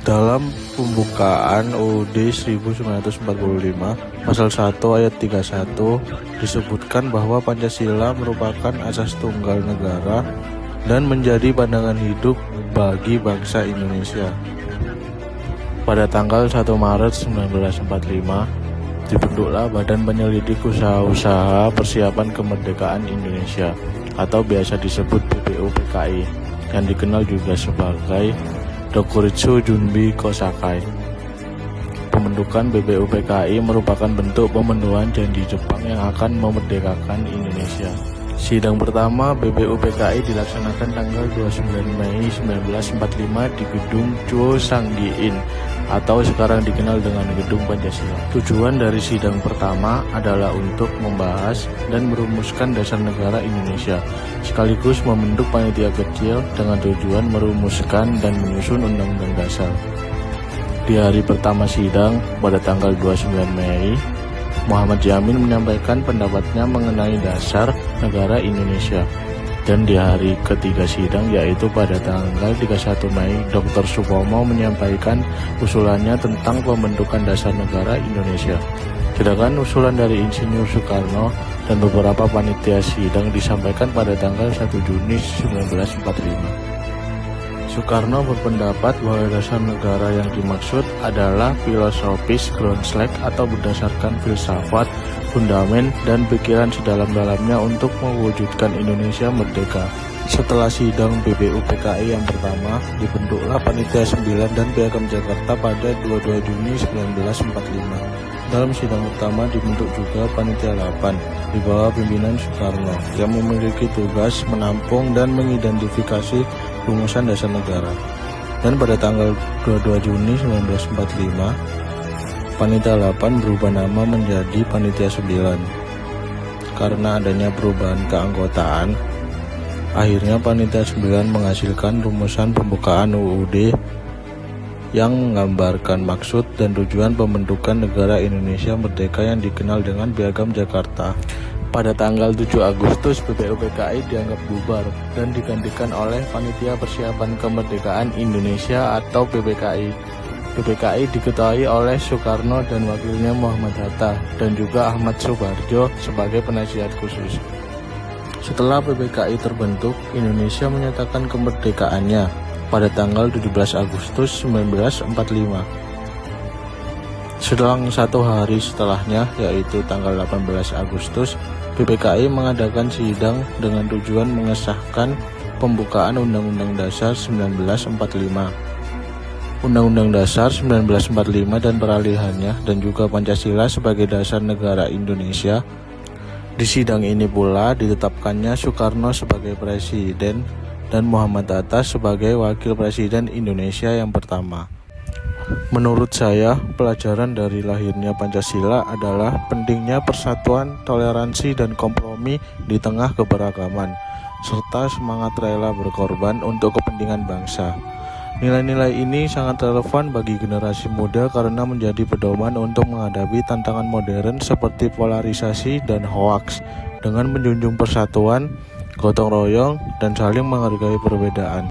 Dalam pembukaan UUD 1945 pasal 1 ayat 31 disebutkan bahwa Pancasila merupakan asas tunggal negara dan menjadi pandangan hidup bagi bangsa Indonesia. Pada tanggal 1 Maret 1945 dibentuklah Badan Penyelidik Usaha-Usaha Persiapan Kemerdekaan Indonesia atau biasa disebut BPUPKI yang dikenal juga sebagai Dokuritsu Junbi Kosakai. Pembentukan BPUPKI merupakan bentuk pemenuhan janji Jepang yang akan memerdekakan Indonesia. Sidang pertama BPUPKI dilaksanakan tanggal 29 Mei 1945 di Gedung Chuo Sanggi-in atau sekarang dikenal dengan Gedung Pancasila. Tujuan dari sidang pertama adalah untuk membahas dan merumuskan dasar negara Indonesia, sekaligus membentuk panitia kecil dengan tujuan merumuskan dan menyusun undang-undang dasar. Di hari pertama sidang, pada tanggal 29 Mei, Muhammad Yamin menyampaikan pendapatnya mengenai dasar negara Indonesia. Dan di hari ketiga sidang, yaitu pada tanggal 31 Mei, Dr. Supomo menyampaikan usulannya tentang pembentukan dasar negara Indonesia. Sedangkan usulan dari Insinyur Soekarno dan beberapa panitia sidang disampaikan pada tanggal 1 Juni 1945. Soekarno berpendapat bahwa dasar negara yang dimaksud adalah filosofis groundslack atau berdasarkan filsafat, fundamen, dan pikiran sedalam-dalamnya untuk mewujudkan Indonesia merdeka. Setelah sidang BPUPKI yang pertama, dibentuklah Panitia 9 dan Piagam Jakarta pada 22 Juni 1945. Dalam sidang pertama dibentuk juga Panitia 8 di bawah pimpinan Soekarno yang memiliki tugas menampung dan mengidentifikasi rumusan dasar negara. Dan pada tanggal 22 Juni 1945, Panitia 8 berubah nama menjadi Panitia 9. Karena adanya perubahan keanggotaan, akhirnya Panitia 9 menghasilkan rumusan pembukaan UUD yang menggambarkan maksud dan tujuan pembentukan negara Indonesia merdeka yang dikenal dengan Piagam Jakarta. Pada tanggal 7 Agustus, BPUPKI dianggap bubar dan digantikan oleh Panitia Persiapan Kemerdekaan Indonesia atau PPKI. PPKI diketuai oleh Soekarno dan wakilnya Muhammad Hatta dan juga Ahmad Subarjo sebagai penasihat khusus. Setelah PPKI terbentuk, Indonesia menyatakan kemerdekaannya pada tanggal 17 Agustus 1945. Selang satu hari setelahnya, yaitu tanggal 18 Agustus, PPKI mengadakan sidang dengan tujuan mengesahkan pembukaan Undang-Undang Dasar 1945. Undang-Undang Dasar 1945 dan peralihannya dan juga Pancasila sebagai dasar negara Indonesia. Di sidang ini pula ditetapkannya Soekarno sebagai presiden dan Muhammad Hatta sebagai wakil presiden Indonesia yang pertama. Menurut saya, pelajaran dari lahirnya Pancasila adalah pentingnya persatuan, toleransi, dan kompromi di tengah keberagaman, serta semangat rela berkorban untuk kepentingan bangsa. Nilai-nilai ini sangat relevan bagi generasi muda karena menjadi pedoman untuk menghadapi tantangan modern seperti polarisasi dan hoaks dengan menjunjung persatuan, gotong royong, dan saling menghargai perbedaan.